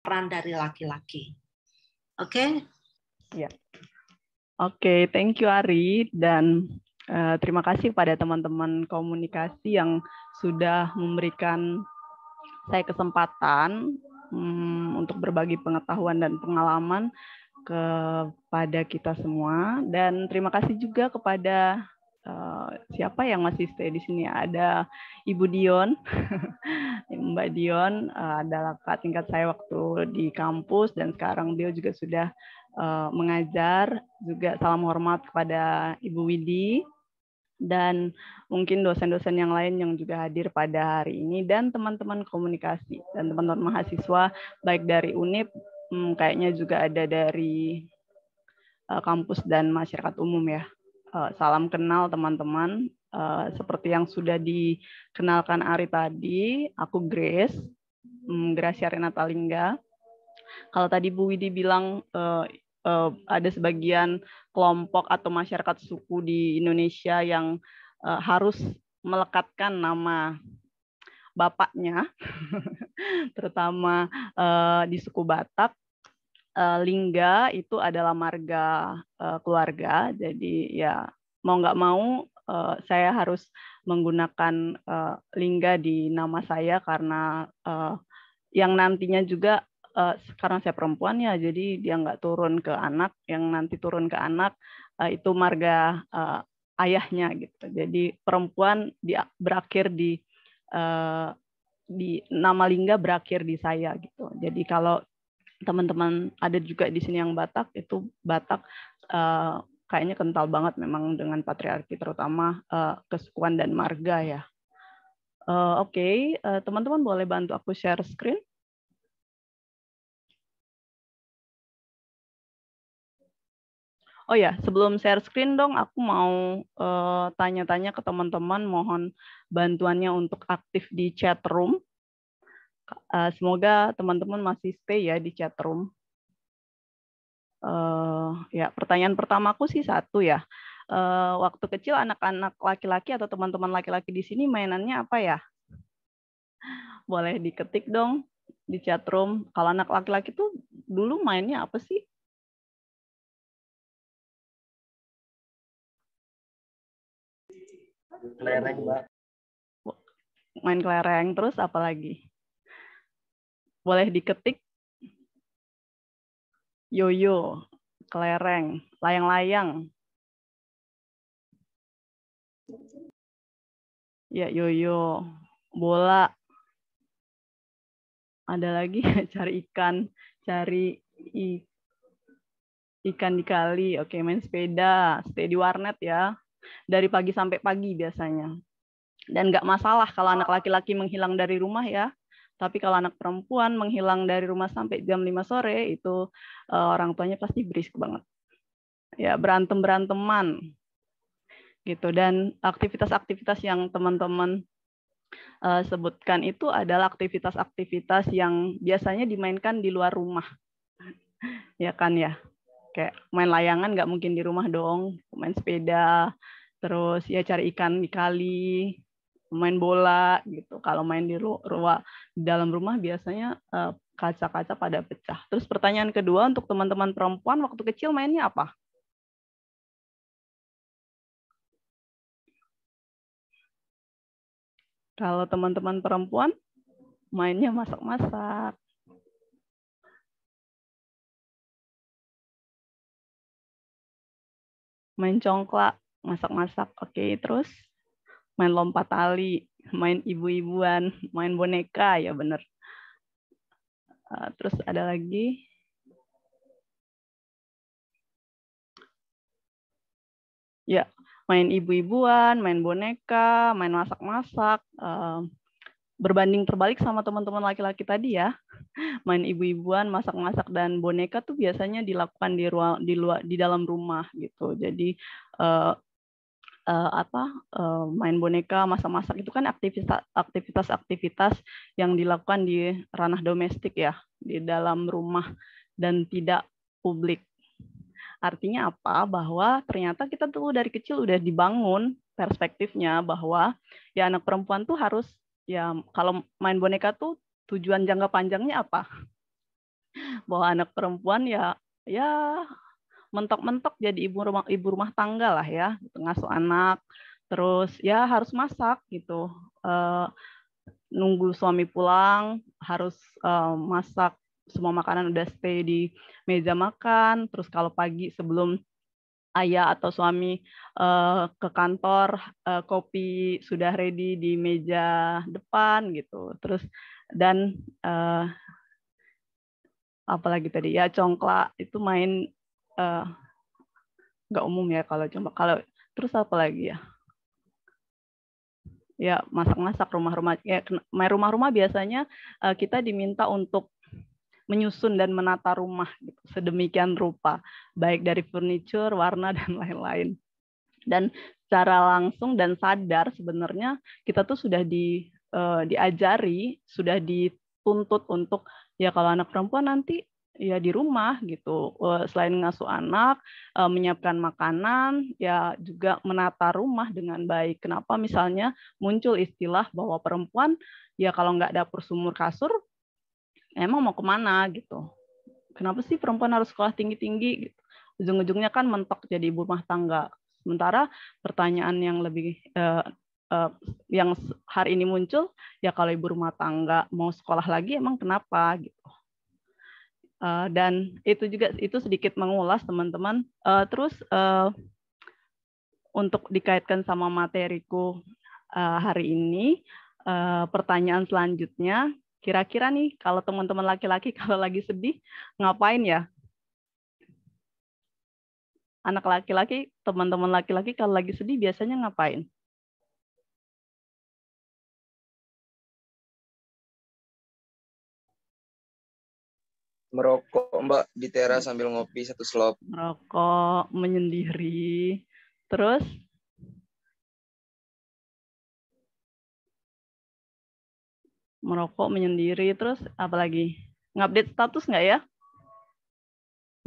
peran dari laki-laki. Oke? Ya. Oke, thank you Ari, dan terima kasih pada teman-teman komunikasi yang sudah memberikan saya kesempatan untuk berbagi pengetahuan dan pengalaman kepada kita semua. Dan terima kasih juga kepada siapa yang masih stay di sini. Ada Ibu Dion, Mbak Dion adalah kakak tingkat saya waktu di kampus dan sekarang beliau juga sudah mengajar. Juga salam hormat kepada Ibu Widi dan mungkin dosen-dosen yang lain yang juga hadir pada hari ini, dan teman-teman komunikasi dan teman-teman mahasiswa baik dari UNIP, kayaknya juga ada dari kampus dan masyarakat umum ya. Salam kenal teman-teman. Seperti yang sudah dikenalkan Ari tadi, aku Grace, Gracia Renata Lingga. Kalau tadi Bu Widi bilang ada sebagian kelompok atau masyarakat suku di Indonesia yang harus melekatkan nama bapaknya, terutama di suku Batak. Lingga itu adalah marga keluarga, jadi ya mau nggak mau saya harus menggunakan Lingga di nama saya karena yang nantinya juga karena saya perempuan ya, jadi dia nggak turun ke anak, yang nanti turun ke anak itu marga ayahnya gitu. Jadi perempuan berakhir di nama Lingga berakhir di saya gitu. Jadi kalau teman-teman ada juga di sini yang Batak, itu Batak kayaknya kental banget memang dengan patriarki, terutama kesukuan dan marga ya. Oke, teman-teman boleh bantu aku share screen? Oh ya, sebelum share screen dong, aku mau tanya-tanya ke teman-teman, mohon bantuannya untuk aktif di chat room. Semoga teman-teman masih stay ya di chat room. Ya, pertanyaan pertamaku sih satu ya. Waktu kecil anak-anak laki-laki atau teman-teman laki-laki di sini mainannya apa ya? Boleh diketik dong di chat room. Kalau anak laki-laki tuh dulu mainnya apa sih? Kelereng, Mbak. Main kelereng, terus apa lagi? Boleh diketik. Yoyo, kelereng, layang-layang. Ya, yoyo, bola. Ada lagi cari ikan, cari ikan di kali. Oke, main sepeda, stay di warnet ya. Dari pagi sampai pagi biasanya. Dan nggak masalah kalau anak laki-laki menghilang dari rumah ya. Tapi kalau anak perempuan menghilang dari rumah sampai jam 5 sore, itu orang tuanya pasti berisik banget. Ya, berantem-beranteman. Gitu. Dan aktivitas-aktivitas yang teman-teman sebutkan itu adalah aktivitas-aktivitas yang biasanya dimainkan di luar rumah. Ya kan ya? Kayak main layangan nggak mungkin di rumah dong, main sepeda, terus ya cari ikan di kali, main bola gitu. Kalau main di dalam rumah biasanya kaca-kaca pada pecah. Terus pertanyaan kedua untuk teman-teman perempuan, waktu kecil mainnya apa? Kalau teman-teman perempuan mainnya masak-masak. Main congklak, masak-masak. Oke, terus main lompat tali, main ibu-ibuan, main boneka, ya bener. Terus ada lagi. Ya, main ibu-ibuan, main boneka, main masak-masak. Berbanding terbalik sama teman-teman laki-laki tadi ya. Main ibu-ibuan, masak-masak dan boneka tuh biasanya dilakukan di dalam rumah gitu. Jadi main boneka, masak-masak itu kan aktivitas-aktivitas yang dilakukan di ranah domestik ya, di dalam rumah dan tidak publik. Artinya apa? Bahwa ternyata kita tuh dari kecil udah dibangun perspektifnya bahwa ya anak perempuan tuh harus ya kalau main boneka tuh tujuan jangka panjangnya apa? bahwa anak perempuan ya mentok-mentok jadi ibu rumah tangga lah ya, ngasuh anak, terus ya harus masak gitu, nunggu suami pulang harus masak, semua makanan udah stay di meja makan, terus kalau pagi sebelum ayah atau suami ke kantor, kopi sudah ready di meja depan gitu. Terus dan apalagi tadi ya congklak itu main nggak umum ya kalau coba. Kalau terus apa lagi ya? Ya masak-masak rumah-rumah. Ya rumah-rumah biasanya kita diminta untuk menyusun dan menata rumah gitu, sedemikian rupa, baik dari furniture, warna dan lain-lain. Dan secara langsung dan sadar sebenarnya kita tuh sudah diajari, sudah dituntut untuk ya kalau anak perempuan nanti ya di rumah gitu, selain ngasuh anak, menyiapkan makanan, ya juga menata rumah dengan baik. Kenapa misalnya muncul istilah bahwa perempuan ya kalau nggak dapur sumur kasur emang mau kemana gitu? Kenapa sih perempuan harus sekolah tinggi-tinggi? Gitu. Ujung-ujungnya kan mentok jadi ibu rumah tangga. Sementara pertanyaan yang lebih yang hari ini muncul, ya kalau ibu rumah tangga mau sekolah lagi, emang kenapa gitu? Dan itu juga itu sedikit mengulas teman-teman. Terus untuk dikaitkan sama materiku hari ini, pertanyaan selanjutnya. Kira-kira nih, kalau teman-teman laki-laki kalau lagi sedih, ngapain ya? Anak laki-laki, teman-teman laki-laki kalau lagi sedih biasanya ngapain? Merokok, Mbak, di teras sambil ngopi satu slop. Merokok, menyendiri. Terus? Merokok, menyendiri. Terus apa lagi? Ngupdate status nggak ya?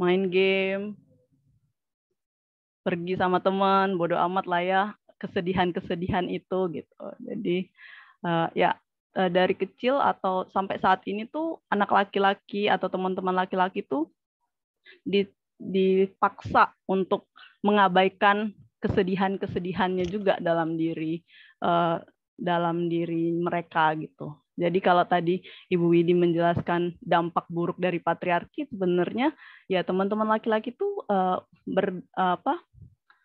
Main game, pergi sama teman, bodo amat lah ya, kesedihan-kesedihan itu gitu. Jadi ya dari kecil atau sampai saat ini tuh anak laki-laki atau teman-teman laki-laki tuh dipaksa untuk mengabaikan kesedihan-kesedihannya juga dalam diri mereka gitu. Jadi kalau tadi Ibu Widi menjelaskan dampak buruk dari patriarki, sebenarnya ya teman-teman laki-laki tuh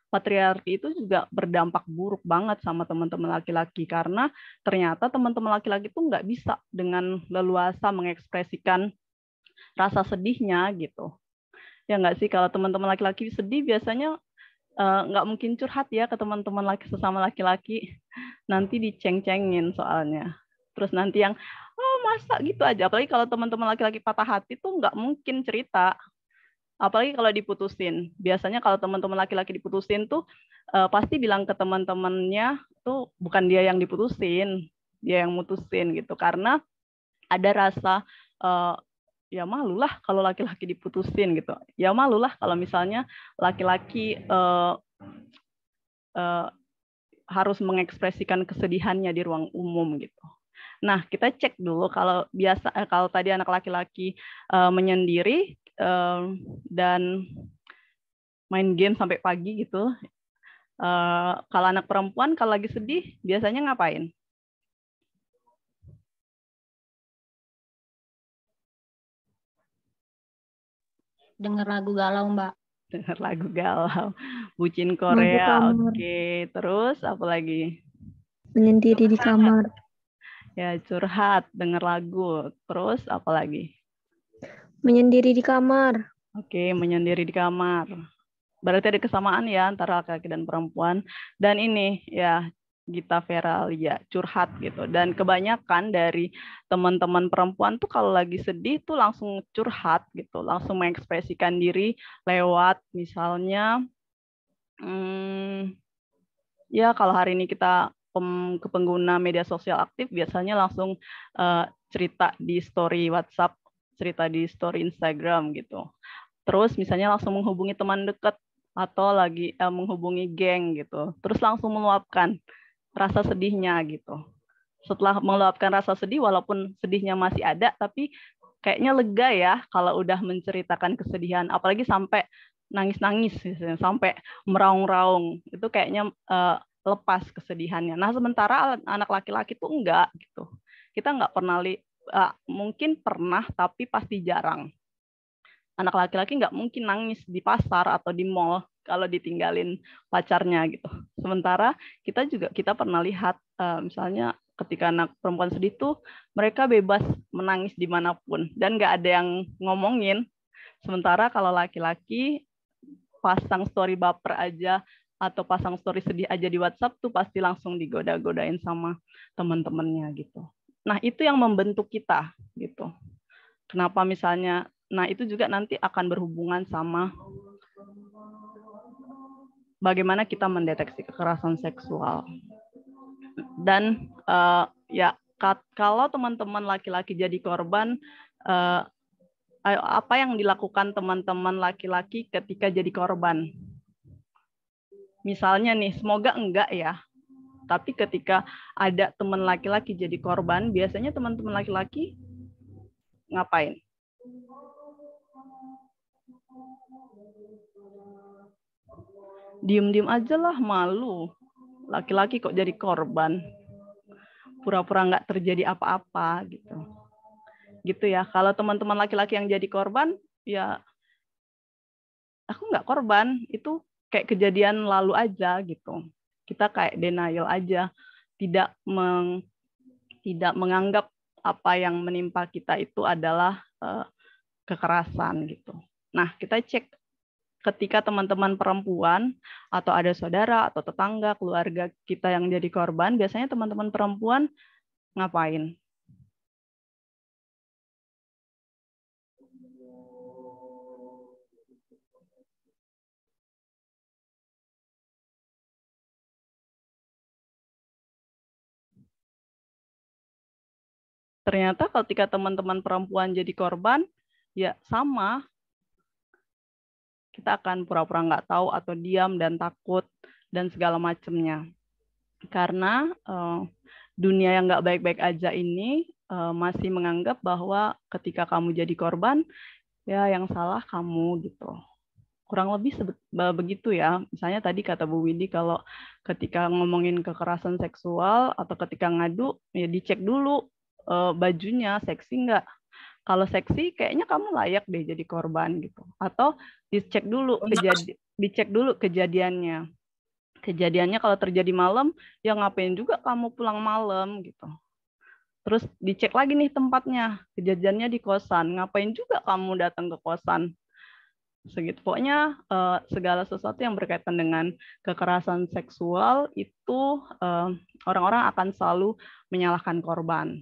patriarki itu juga berdampak buruk banget sama teman-teman laki-laki karena ternyata teman-teman laki-laki tuh nggak bisa dengan leluasa mengekspresikan rasa sedihnya gitu. Ya nggak sih, kalau teman-teman laki-laki sedih biasanya nggak mungkin curhat ya ke teman-teman sesama laki-laki, nanti diceng-cengin soalnya. Terus nanti yang masa gitu aja, apalagi kalau teman-teman laki-laki patah hati tuh nggak mungkin cerita. Apalagi kalau diputusin. Biasanya kalau teman-teman laki-laki diputusin tuh pasti bilang ke teman-temannya tuh bukan dia yang diputusin, dia yang mutusin gitu. Karena ada rasa ya malulah kalau laki-laki diputusin gitu. Ya malulah kalau misalnya laki-laki harus mengekspresikan kesedihannya di ruang umum gitu. Nah, kita cek dulu kalau kalau tadi anak laki-laki menyendiri dan main game sampai pagi gitu. Kalau anak perempuan kalau lagi sedih biasanya ngapain? Dengar lagu galau, Mbak. Dengar lagu galau. Bucin Korea, oke. Terus apa lagi? Menyendiri di kamar. Ya, curhat, dengar lagu. Terus apa lagi? Menyendiri di kamar. Oke, menyendiri di kamar. Berarti ada kesamaan ya antara laki-laki dan perempuan. Dan ini ya Gita Veralia, curhat gitu. Dan kebanyakan dari teman-teman perempuan tuh kalau lagi sedih tuh langsung curhat gitu, langsung mengekspresikan diri lewat misalnya ya kalau hari ini kita ke pengguna media sosial aktif biasanya langsung cerita di story WhatsApp, cerita di story Instagram gitu. Terus misalnya langsung menghubungi teman dekat atau lagi menghubungi geng gitu. Terus langsung meluapkan rasa sedihnya gitu. Setelah meluapkan rasa sedih, walaupun sedihnya masih ada, tapi kayaknya lega ya kalau udah menceritakan kesedihan, apalagi sampai nangis-nangis, sampai meraung-raung, itu kayaknya lepas kesedihannya. Nah, sementara anak laki-laki tuh enggak gitu. Kita nggak pernah mungkin pernah, tapi pasti jarang. Anak laki-laki nggak mungkin nangis di pasar atau di mall kalau ditinggalin pacarnya gitu. Sementara kita pernah lihat misalnya ketika anak perempuan sedih tuh mereka bebas menangis dimanapun dan nggak ada yang ngomongin. Sementara kalau laki-laki pasang story baper aja atau pasang story sedih aja di WhatsApp tuh pasti langsung digoda-godain sama teman-temannya gitu. Nah, itu yang membentuk kita gitu. Kenapa misalnya, nah itu juga nanti akan berhubungan sama bagaimana kita mendeteksi kekerasan seksual. Dan ya kalau teman-teman laki-laki jadi korban, apa yang dilakukan teman-teman laki-laki ketika jadi korban? Misalnya nih, semoga enggak ya, tapi ketika ada teman laki-laki jadi korban, biasanya teman-teman laki-laki ngapain? Diem-diem aja lah, malu. Laki-laki kok jadi korban. Pura-pura nggak terjadi apa-apa gitu. Gitu ya. Kalau teman-teman laki-laki yang jadi korban, ya aku nggak korban. Itu kayak kejadian lalu aja gitu. Kita kayak denial aja. Tidak menganggap apa yang menimpa kita itu adalah kekerasan gitu. Nah, kita cek ketika teman-teman perempuan atau ada saudara atau tetangga, keluarga kita yang jadi korban, biasanya teman-teman perempuan ngapain? Ternyata ketika teman-teman perempuan jadi korban, ya sama. Kita akan pura-pura nggak tahu atau diam dan takut dan segala macamnya. Karena dunia yang nggak baik-baik aja ini masih menganggap bahwa ketika kamu jadi korban, ya yang salah kamu gitu. Kurang lebih begitu ya. Misalnya tadi kata Bu Widi kalau ketika ngomongin kekerasan seksual atau ketika ngadu, ya dicek dulu bajunya seksi nggak. Kalau seksi, kayaknya kamu layak deh jadi korban gitu. Atau dicek dulu kejadiannya. Kejadiannya kalau terjadi malam, ya ngapain juga kamu pulang malam gitu. Terus dicek lagi nih tempatnya, kejadiannya di kosan. Ngapain juga kamu datang ke kosan? Segitu. Pokoknya segala sesuatu yang berkaitan dengan kekerasan seksual itu orang-orang akan selalu menyalahkan korban.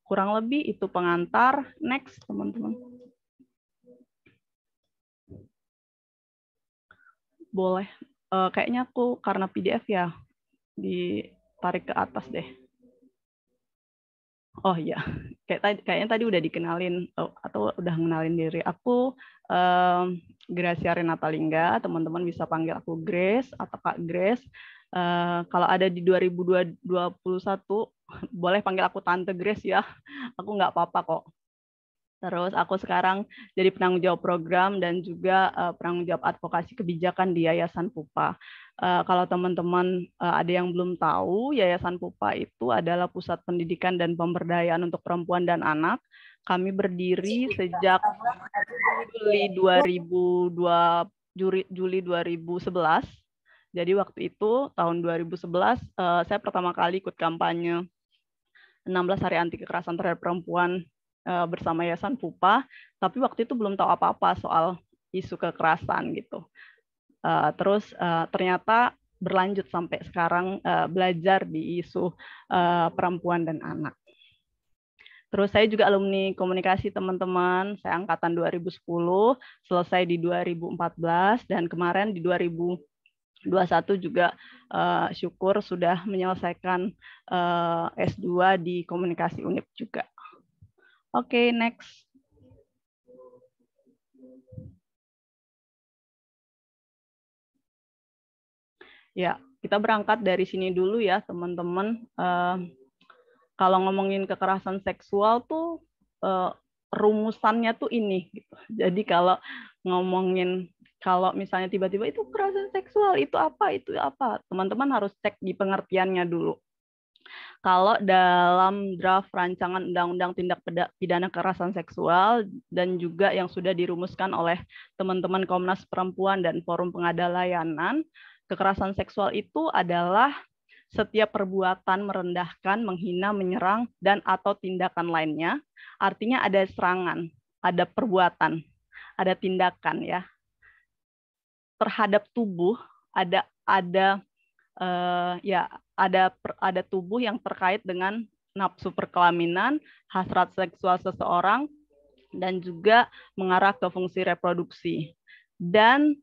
Kurang lebih itu pengantar. Next, teman-teman. Boleh. Kayaknya aku karena PDF ya, ditarik ke atas deh. Oh iya, kayaknya tadi udah dikenalin atau udah ngenalin diri. Aku Gracia Renata Lingga, teman-teman bisa panggil aku Grace atau Kak Grace. Kalau ada di 2021, boleh panggil aku Tante Grace ya. Aku nggak apa-apa kok. Terus aku sekarang jadi penanggung jawab program dan juga penanggung jawab advokasi kebijakan di Yayasan Pupa. Kalau teman-teman ada yang belum tahu, Yayasan Pupa itu adalah pusat pendidikan dan pemberdayaan untuk perempuan dan anak. Kami berdiri sejak Juli 2011. Jadi waktu itu tahun 2011 saya pertama kali ikut kampanye 16 hari anti kekerasan terhadap perempuan bersama Yayasan Pupa, tapi waktu itu belum tahu apa-apa soal isu kekerasan gitu. Terus ternyata berlanjut sampai sekarang belajar di isu perempuan dan anak. Terus saya juga alumni komunikasi teman-teman, saya angkatan 2010, selesai di 2014, dan kemarin di 2021 juga syukur sudah menyelesaikan S2 di komunikasi UNIP juga. Oke, next. Ya, kita berangkat dari sini dulu ya, teman-teman. Kalau ngomongin kekerasan seksual tuh rumusannya tuh ini gitu. Jadi kalau ngomongin, kalau misalnya tiba-tiba itu kekerasan seksual itu apa, teman-teman harus cek di pengertiannya dulu. Kalau dalam draft rancangan undang-undang tindak pidana kekerasan seksual dan juga yang sudah dirumuskan oleh teman-teman Komnas Perempuan dan Forum Pengada Layanan, kekerasan seksual itu adalah setiap perbuatan merendahkan, menghina, menyerang, dan atau tindakan lainnya. Artinya ada serangan, ada perbuatan, ada tindakan ya terhadap tubuh, ada tubuh yang terkait dengan nafsu perkelaminan, hasrat seksual seseorang, dan juga mengarah ke fungsi reproduksi. Dan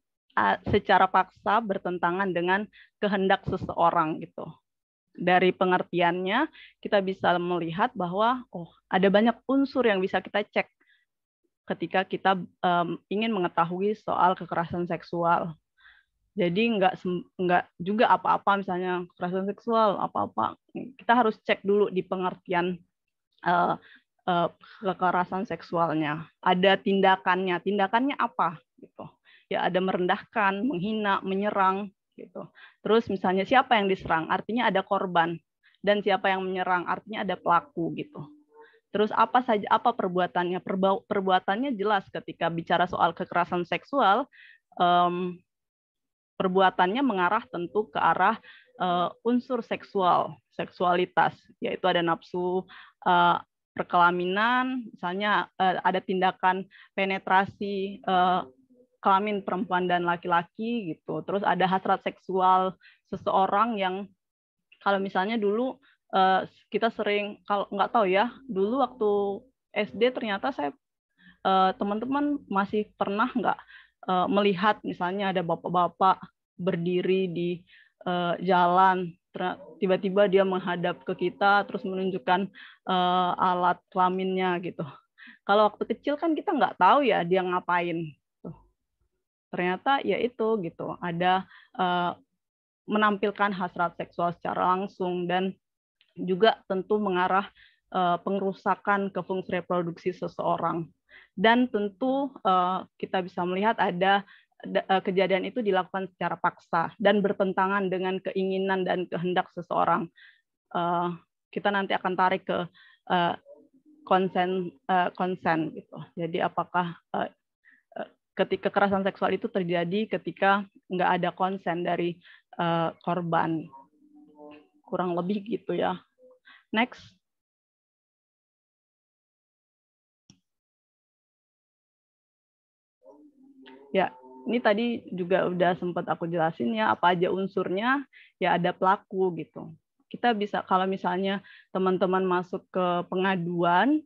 secara paksa bertentangan dengan kehendak seseorang gitu. Dari pengertiannya kita bisa melihat bahwa ada banyak unsur yang bisa kita cek ketika kita ingin mengetahui soal kekerasan seksual. Jadi nggak juga apa-apa misalnya kekerasan seksual apa-apa, kita harus cek dulu di pengertian kekerasan seksualnya. Ada tindakannya apa gitu. Ya ada merendahkan, menghina, menyerang gitu. Terus misalnya siapa yang diserang, artinya ada korban, dan siapa yang menyerang, artinya ada pelaku gitu. Terus apa perbuatannya? Perbuatannya jelas ketika bicara soal kekerasan seksual, perbuatannya mengarah tentu ke arah unsur seksualitas, yaitu ada nafsu perkelaminan, misalnya ada tindakan penetrasi kelamin perempuan dan laki-laki gitu. Terus ada hasrat seksual seseorang yang kalau misalnya dulu kita sering, kalau nggak tahu ya, dulu waktu SD ternyata saya teman-teman masih pernah nggak melihat misalnya ada bapak-bapak berdiri di jalan, tiba-tiba dia menghadap ke kita terus menunjukkan alat kelaminnya gitu. Kalau waktu kecil kan kita nggak tahu ya dia ngapain. Ternyata ya itu gitu, ada menampilkan hasrat seksual secara langsung dan juga tentu mengarah pengerusakan ke fungsi reproduksi seseorang. Dan tentu kita bisa melihat ada kejadian itu dilakukan secara paksa dan bertentangan dengan keinginan dan kehendak seseorang. Kita nanti akan tarik ke konsen gitu. Jadi apakah ketika kekerasan seksual itu terjadi ketika nggak ada konsen dari korban. Kurang lebih gitu ya. Next. Ya, ini tadi juga udah sempat aku jelasin ya, apa aja unsurnya, ya ada pelaku gitu. Kita bisa, kalau misalnya teman-teman masuk ke pengaduan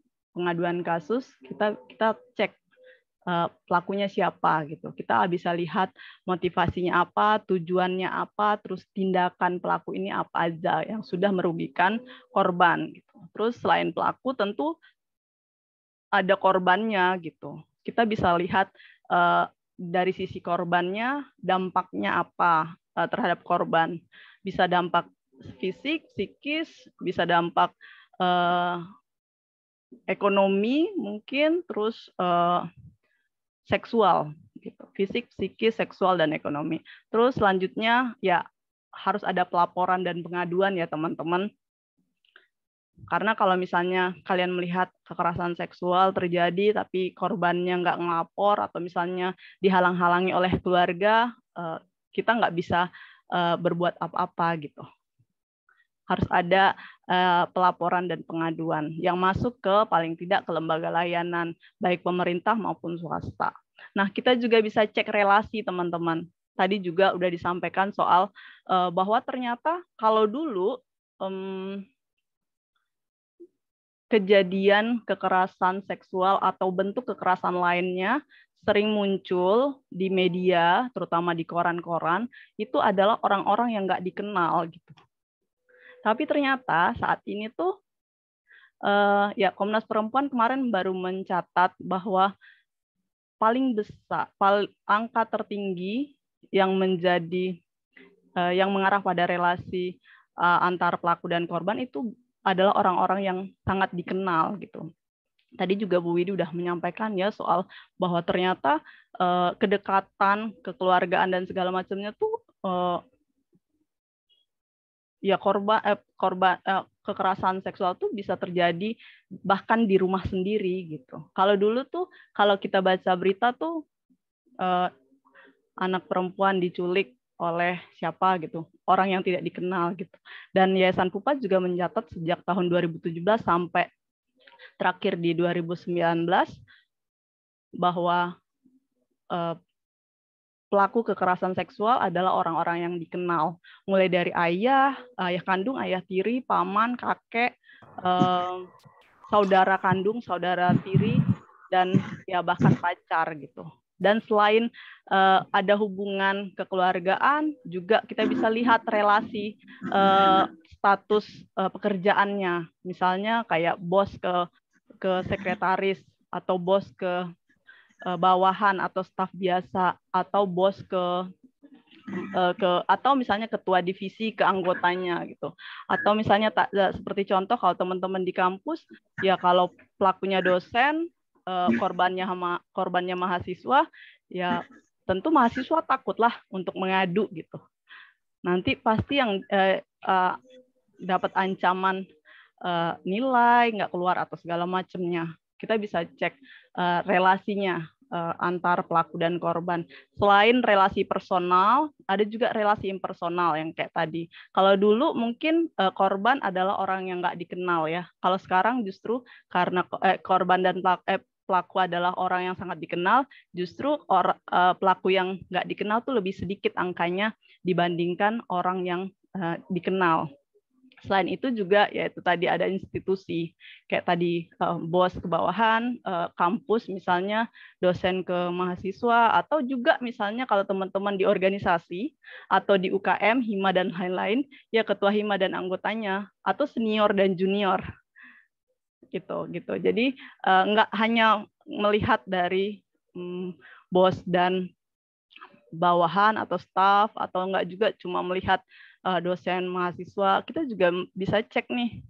kasus, kita cek pelakunya siapa gitu. Kita bisa lihat motivasinya apa, tujuannya apa, terus tindakan pelaku ini apa aja yang sudah merugikan korban gitu. Terus selain pelaku tentu ada korbannya gitu. Kita bisa lihat dari sisi korbannya dampaknya apa terhadap korban. Bisa dampak fisik, psikis, bisa dampak ekonomi mungkin, terus seksual gitu. Fisik, psikis, seksual, dan ekonomi. Terus selanjutnya ya harus ada pelaporan dan pengaduan ya teman-teman. Karena kalau misalnya kalian melihat kekerasan seksual terjadi tapi korbannya nggak ngelapor atau misalnya dihalang-halangi oleh keluarga, kita nggak bisa berbuat apa-apa gitu. Harus ada pelaporan dan pengaduan yang masuk ke paling tidak ke lembaga layanan, baik pemerintah maupun swasta. Nah, kita juga bisa cek relasi teman-teman. Tadi juga udah disampaikan soal bahwa ternyata kalau dulu kejadian kekerasan seksual atau bentuk kekerasan lainnya sering muncul di media, terutama di koran-koran, itu adalah orang-orang yang nggak dikenal gitu. Tapi ternyata saat ini tuh ya Komnas Perempuan kemarin baru mencatat bahwa paling besar, angka tertinggi yang menjadi yang mengarah pada relasi antar pelaku dan korban itu adalah orang-orang yang sangat dikenal gitu. tadi juga Bu Widi udah menyampaikan ya soal bahwa ternyata kedekatan, kekeluargaan dan segala macamnya tuh ya kekerasan seksual tuh bisa terjadi bahkan di rumah sendiri gitu. Kalau dulu tuh kalau kita baca berita tuh anak perempuan diculik oleh siapa gitu, orang yang tidak dikenal gitu. Dan Yayasan Pupat juga mencatat sejak tahun 2017 sampai terakhir di 2019 bahwa pelaku kekerasan seksual adalah orang-orang yang dikenal, mulai dari ayah kandung, ayah tiri, paman, kakek, saudara kandung, saudara tiri, dan ya bahkan pacar gitu. Dan selain ada hubungan kekeluargaan, juga kita bisa lihat relasi status pekerjaannya, misalnya kayak bos ke sekretaris atau bos ke bawahan atau staf biasa atau bos atau misalnya ketua divisi ke anggotanya gitu. Atau misalnya seperti contoh kalau teman-teman di kampus ya kalau pelakunya dosen, korbannya mahasiswa, ya tentu mahasiswa takutlah untuk mengadu gitu. Nanti pasti yang dapat ancaman nilai nggak keluar atau segala macamnya. Kita bisa cek relasinya antar pelaku dan korban. Selain relasi personal, ada juga relasi impersonal yang kayak tadi. Kalau dulu mungkin korban adalah orang yang nggak dikenal ya. Kalau sekarang justru karena korban dan pelaku adalah orang yang sangat dikenal, justru pelaku yang nggak dikenal tuh lebih sedikit angkanya dibandingkan orang yang dikenal. Selain itu juga yaitu tadi ada institusi kayak tadi bos ke bawahan, kampus misalnya dosen ke mahasiswa, atau juga misalnya kalau teman-teman di organisasi atau di UKM, hima dan lain-lain, ya ketua hima dan anggotanya, atau senior dan junior gitu. Jadi nggak hanya melihat dari bos dan bawahan atau staff, atau enggak juga cuma melihat dosen mahasiswa, kita juga bisa cek nih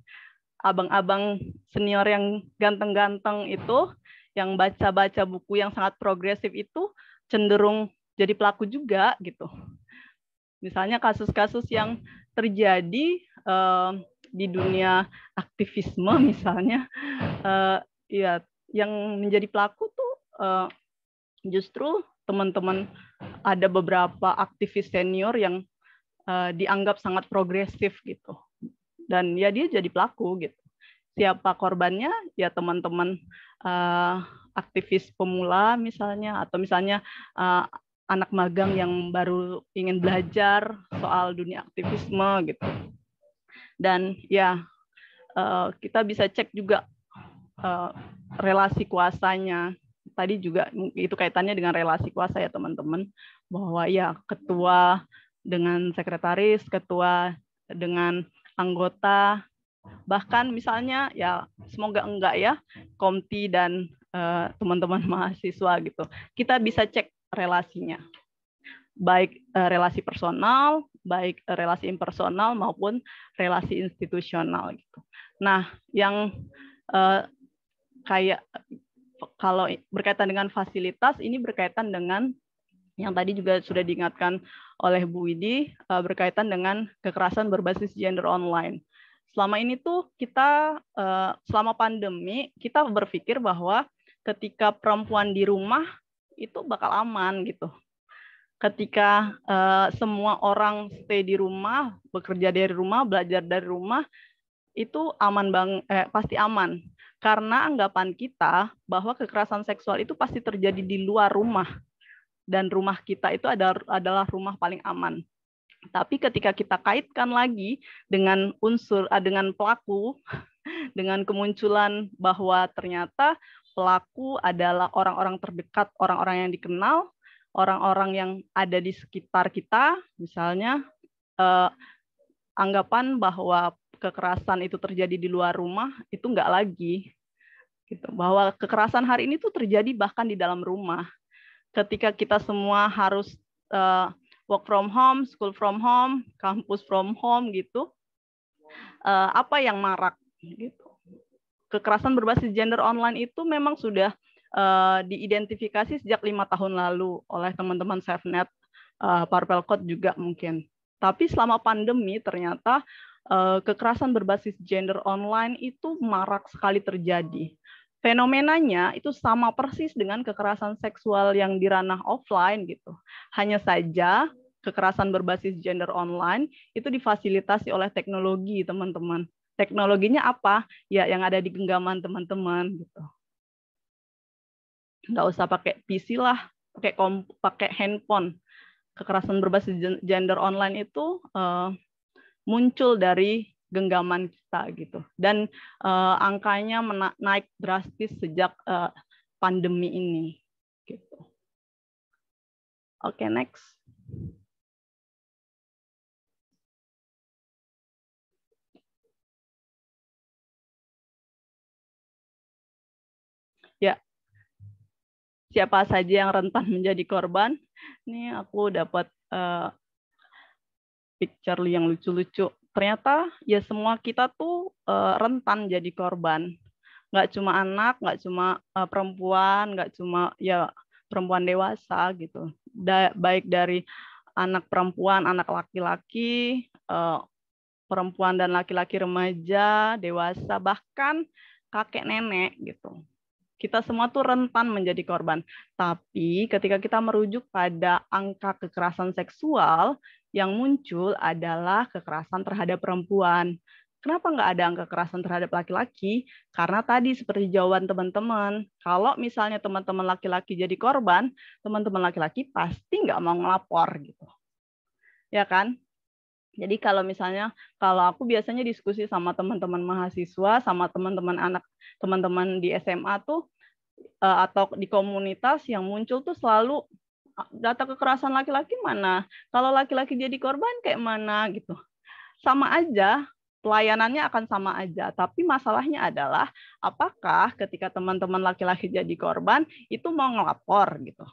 abang-abang senior yang ganteng-ganteng itu, yang baca-baca buku yang sangat progresif itu cenderung jadi pelaku juga gitu. Misalnya kasus-kasus yang terjadi di dunia aktivisme misalnya, ya yang menjadi pelaku tuh justru teman-teman, ada beberapa aktivis senior yang dianggap sangat progresif gitu, dan ya dia jadi pelaku gitu. Siapa korbannya? Ya teman-teman aktivis pemula misalnya, atau misalnya anak magang yang baru ingin belajar soal dunia aktivisme gitu. Dan ya kita bisa cek juga relasi kuasanya. Tadi juga itu kaitannya dengan relasi kuasa ya teman-teman, bahwa ya ketua dengan sekretaris, ketua dengan anggota, bahkan misalnya ya semoga enggak ya komti dan teman-teman mahasiswa gitu. Kita bisa cek relasinya, baik relasi personal, baik relasi impersonal maupun relasi institusional gitu. Nah, yang kayak kalau berkaitan dengan fasilitas, ini berkaitan dengan yang tadi juga sudah diingatkan oleh Bu Widi, berkaitan dengan kekerasan berbasis gender online. Selama ini tuh kita, selama pandemi, kita berpikir bahwa ketika perempuan di rumah itu bakal aman gitu. Ketika semua orang stay di rumah, bekerja dari rumah, belajar dari rumah, itu aman pasti aman. Karena anggapan kita bahwa kekerasan seksual itu pasti terjadi di luar rumah, dan rumah kita itu adalah rumah paling aman. Tapi ketika kita kaitkan lagi dengan dengan pelaku, dengan kemunculan bahwa ternyata pelaku adalah orang-orang terdekat, orang-orang yang dikenal, orang-orang yang ada di sekitar kita, misalnya anggapan bahwa kekerasan itu terjadi di luar rumah itu enggak lagi. Gitu. Bahwa kekerasan hari ini tuh terjadi bahkan di dalam rumah. Ketika kita semua harus work from home, school from home, kampus from home gitu, apa yang marak gitu? kekerasan berbasis gender online itu memang sudah diidentifikasi sejak 5 tahun lalu oleh teman-teman SafeNet, Parpel Code juga mungkin. Tapi selama pandemi ternyata kekerasan berbasis gender online itu marak sekali terjadi. Fenomenanya itu sama persis dengan kekerasan seksual yang di ranah offline gitu. Hanya saja kekerasan berbasis gender online itu difasilitasi oleh teknologi, teman-teman. Teknologinya apa? Ya yang ada di genggaman teman-teman gitu. Nggak usah pakai PC lah, pakai handphone. Kekerasan berbasis gender online itu muncul dari genggaman kita gitu, dan angkanya naik drastis sejak pandemi ini. Gitu. Oke, next. Ya. Siapa saja yang rentan menjadi korban? Ini aku dapat picture yang lucu-lucu. Ternyata ya semua kita tuh rentan jadi korban. Nggak cuma anak, nggak cuma perempuan, nggak cuma ya perempuan dewasa gitu. Baik dari anak perempuan, anak laki-laki, perempuan dan laki-laki remaja, dewasa, bahkan kakek nenek gitu. Kita semua tuh rentan menjadi korban. Tapi ketika kita merujuk pada angka kekerasan seksual, yang muncul adalah kekerasan terhadap perempuan. Kenapa nggak ada angka kekerasan terhadap laki-laki? Karena tadi seperti jawaban teman-teman, kalau misalnya teman-teman laki-laki jadi korban, teman-teman laki-laki pasti nggak mau ngelapor gitu. Ya kan? Jadi kalau misalnya, kalau aku biasanya diskusi sama teman-teman mahasiswa, sama teman-teman di SMA tuh, atau di komunitas yang muncul tuh selalu data kekerasan laki-laki mana? Kalau laki-laki jadi korban kayak mana gitu. Sama aja, pelayanannya akan sama aja. Tapi masalahnya adalah apakah ketika teman-teman laki-laki jadi korban itu mau ngelapor gitu.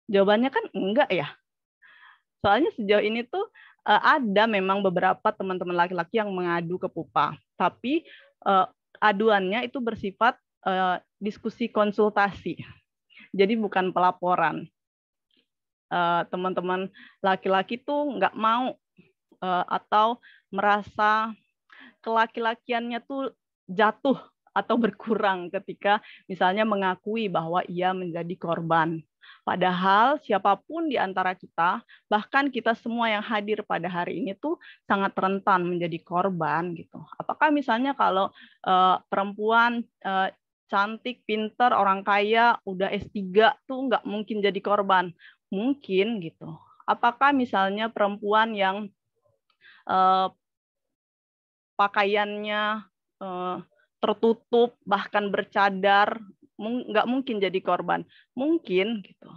Jawabannya kan enggak ya. Soalnya sejauh ini tuh ada memang beberapa teman-teman laki-laki yang mengadu ke Pupa, tapi aduannya itu bersifat diskusi konsultasi, jadi bukan pelaporan. Teman-teman laki-laki tuh nggak mau atau merasa kelaki-lakiannya tuh jatuh atau berkurang ketika misalnya mengakui bahwa ia menjadi korban. Padahal siapapun di antara kita, bahkan kita semua yang hadir pada hari ini tuh sangat rentan menjadi korban gitu. Apakah misalnya kalau perempuan cantik, pinter, orang kaya, udah S3 tuh nggak mungkin jadi korban? Mungkin gitu. Apakah misalnya perempuan yang pakaiannya tertutup, bahkan bercadar, nggak mungkin jadi korban? Mungkin gitu.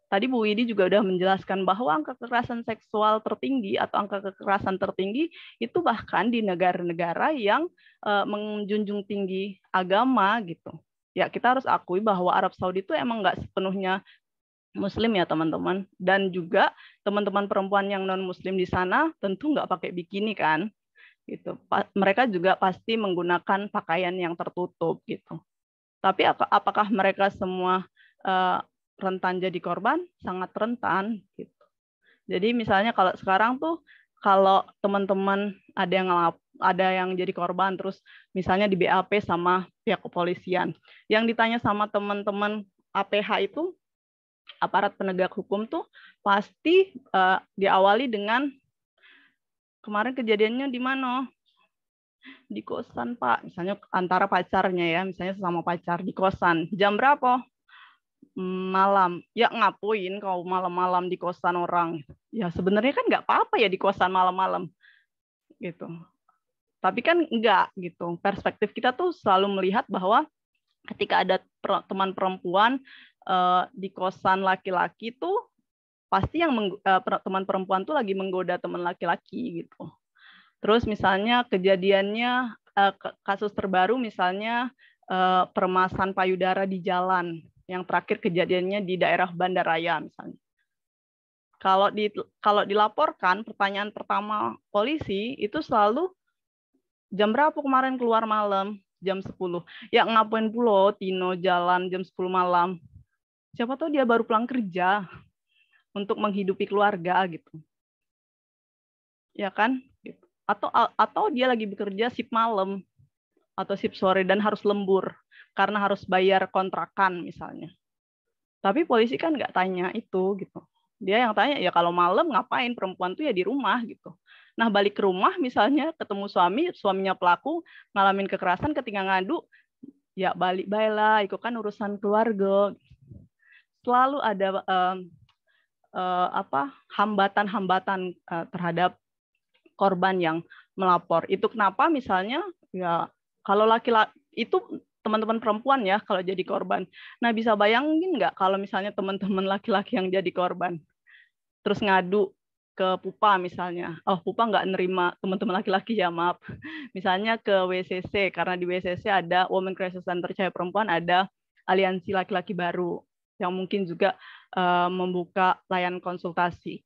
Tadi Bu Widi juga udah menjelaskan bahwa angka kekerasan seksual tertinggi atau angka kekerasan tertinggi itu bahkan di negara-negara yang menjunjung tinggi agama gitu. Ya kita harus akui bahwa Arab Saudi itu emang nggak sepenuhnya Muslim ya teman-teman. Dan juga teman-teman perempuan yang non-Muslim di sana tentu nggak pakai bikini kan. Gitu. Mereka juga pasti menggunakan pakaian yang tertutup gitu. Tapi apakah mereka semua rentan jadi korban? Sangat rentan gitu. Jadi misalnya kalau sekarang tuh kalau teman-teman ada yang jadi korban terus misalnya di BAP sama pihak kepolisian, yang ditanya sama teman-teman APH itu aparat penegak hukum tuh pasti diawali dengan kemarin kejadiannya di mana? Di kosan Pak, misalnya antara pacarnya ya, misalnya sama pacar di kosan. Jam berapa? Malam. Ya ngapain kau malam-malam di kosan orang? Ya sebenarnya kan nggak apa-apa ya di kosan malam-malam gitu. Tapi kan enggak gitu. Perspektif kita tuh selalu melihat bahwa ketika ada teman perempuan di kosan laki-laki tuh pasti yang teman perempuan tuh lagi menggoda teman laki-laki gitu. Terus misalnya kejadiannya kasus terbaru misalnya peremasan payudara di jalan, yang terakhir kejadiannya di daerah Bandaraya misalnya. Kalau dilaporkan, pertanyaan pertama polisi itu selalu jam berapa kemarin keluar malam jam 10. Ya ngapain pula Tino jalan jam 10 malam. Siapa tahu dia baru pulang kerja untuk menghidupi keluarga gitu. Ya kan? Gitu. Atau dia lagi bekerja shift malam atau shift sore dan harus lembur karena harus bayar kontrakan misalnya. Tapi polisi kan nggak tanya itu gitu. Dia yang tanya ya kalau malam ngapain, perempuan tuh ya di rumah gitu. Nah balik ke rumah misalnya ketemu suaminya pelaku ngalamin kekerasan, ketika ngadu ya balik baiklah, itu kan urusan keluarga. Selalu ada hambatan-hambatan terhadap korban yang melapor. Itu kenapa misalnya ya kalau laki-laki itu teman-teman perempuan ya kalau jadi korban. Nah bisa bayangin nggak kalau misalnya teman-teman laki-laki yang jadi korban terus ngadu ke Pupa misalnya. Oh Pupa nggak nerima teman-teman laki-laki ya maaf. Misalnya ke WCC karena di WCC ada Women Crisis Center Cahaya Perempuan, ada aliansi laki-laki baru yang mungkin juga membuka layanan konsultasi.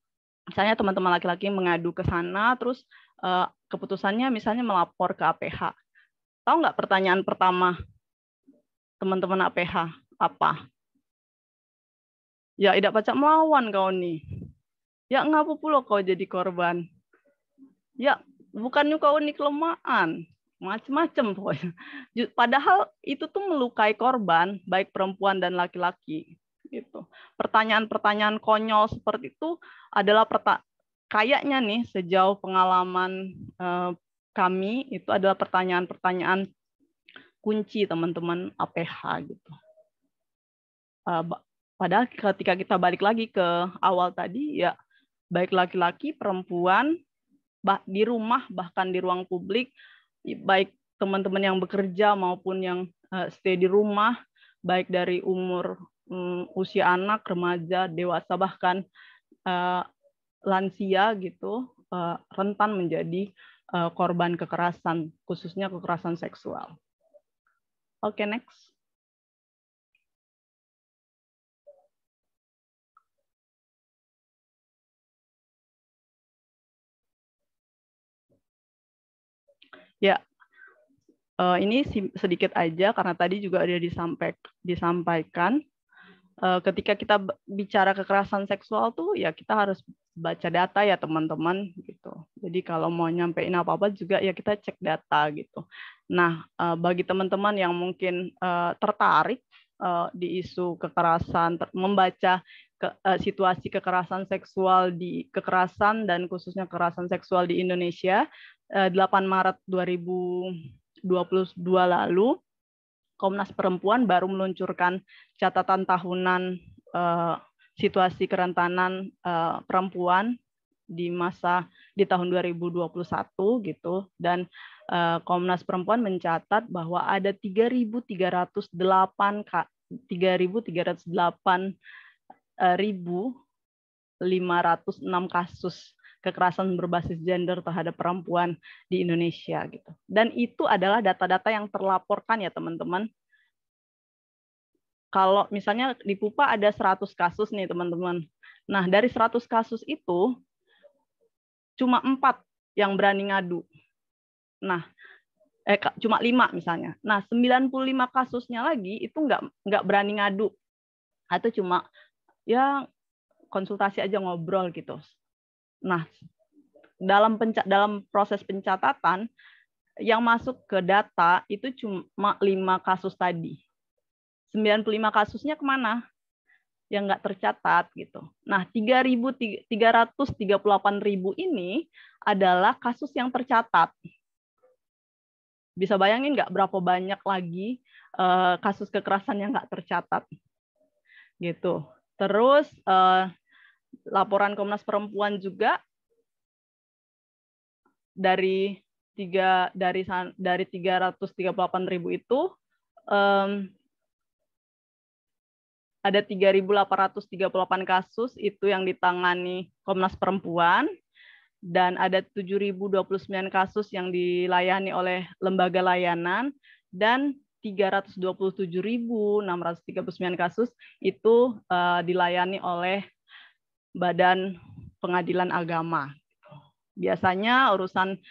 Misalnya teman-teman laki-laki mengadu ke sana, terus keputusannya misalnya melapor ke APH. Tahu nggak pertanyaan pertama teman-teman APH apa? Ya tidak pacak melawan kau nih. Ya ngapa pula kau jadi korban? Ya bukannya kau ini kelemahan, macam-macam pokoknya. Padahal itu tuh melukai korban, baik perempuan dan laki-laki. Gitu. Pertanyaan-pertanyaan konyol seperti itu adalah kayaknya nih sejauh pengalaman kami itu adalah pertanyaan-pertanyaan kunci teman-teman APH gitu. Padahal ketika kita balik lagi ke awal tadi ya baik laki-laki, perempuan, di rumah bahkan di ruang publik, baik teman-teman yang bekerja maupun yang stay di rumah, baik dari umur usia anak, remaja, dewasa bahkan lansia gitu rentan menjadi korban kekerasan, khususnya kekerasan seksual. Oke, next. Ya, ini sedikit aja karena tadi juga ada disampaikan. Ketika kita bicara kekerasan seksual tuh ya kita harus baca data ya teman-teman gitu. Jadi kalau mau nyampein apa-apa juga ya kita cek data gitu. Nah, bagi teman-teman yang mungkin tertarik di isu kekerasan, membaca situasi kekerasan seksual dan khususnya kekerasan seksual di Indonesia, 8 Maret 2022 lalu Komnas Perempuan baru meluncurkan catatan tahunan situasi kerentanan perempuan di tahun 2021 gitu, dan Komnas Perempuan mencatat bahwa ada 3.308 506 kasus kekerasan berbasis gender terhadap perempuan di Indonesia gitu. Dan itu adalah data-data yang terlaporkan ya teman-teman. Kalau misalnya di Pupa ada 100 kasus nih teman-teman. Nah, dari 100 kasus itu cuma 4 yang berani ngadu. Nah, cuma 5 misalnya. Nah, 95 kasusnya lagi itu nggak berani ngadu. Atau cuma ya konsultasi aja ngobrol gitu. Nah, dalam proses pencatatan yang masuk ke data itu cuma 5 kasus tadi. 95 kasusnya kemana? Yang nggak tercatat gitu. Nah, 338.000 ini adalah kasus yang tercatat. Bisa bayangin nggak berapa banyak lagi kasus kekerasan yang nggak tercatat, gitu. Terus laporan Komnas Perempuan juga dari 338.000 itu ada 3.838 kasus itu yang ditangani Komnas Perempuan, dan ada 7.029 kasus yang dilayani oleh lembaga layanan, dan 327.639 kasus itu dilayani oleh Badan Pengadilan Agama. Biasanya urusan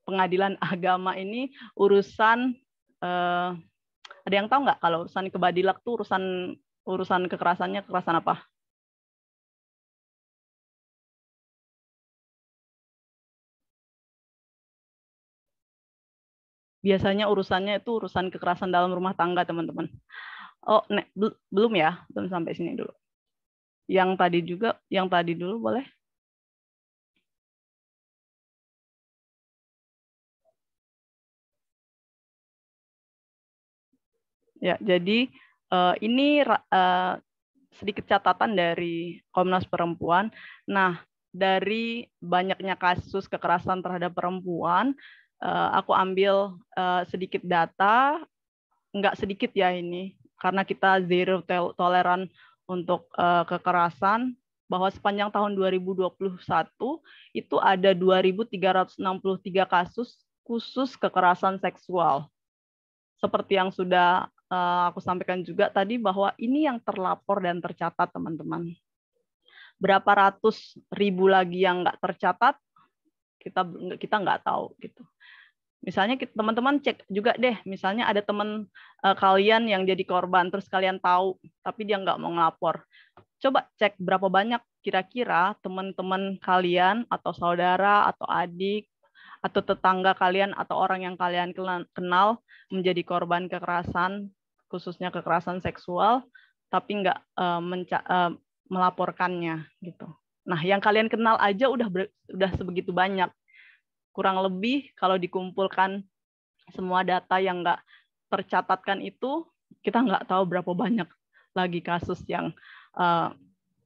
pengadilan agama ini urusan ada yang tahu nggak kalau urusan Kebadilak tuh urusan kekerasannya kekerasan apa? Biasanya urusannya itu urusan kekerasan dalam rumah tangga, teman-teman. Oh, belum ya, belum sampai sini dulu. Yang tadi dulu boleh? Ya, jadi ini sedikit catatan dari Komnas Perempuan. Nah, dari banyaknya kasus kekerasan terhadap perempuan, aku ambil sedikit data, nggak sedikit ya ini, karena kita zero toleran untuk kekerasan, bahwa sepanjang tahun 2021 itu ada 2.363 kasus khusus kekerasan seksual. Seperti yang sudah aku sampaikan juga tadi, bahwa ini yang terlapor dan tercatat, teman-teman. Berapa ratus ribu lagi yang nggak tercatat, kita nggak tahu gitu. Misalnya teman-teman cek juga deh, misalnya ada teman kalian yang jadi korban, terus kalian tahu, tapi dia nggak mau ngelapor. Coba cek berapa banyak kira-kira teman-teman kalian, atau saudara, atau adik, atau tetangga kalian, atau orang yang kalian kenal menjadi korban kekerasan, khususnya kekerasan seksual, tapi nggak melaporkannya gitu. Nah, yang kalian kenal aja udah sebegitu banyak. Kurang lebih kalau dikumpulkan semua data yang nggak tercatatkan itu, kita nggak tahu berapa banyak lagi kasus yang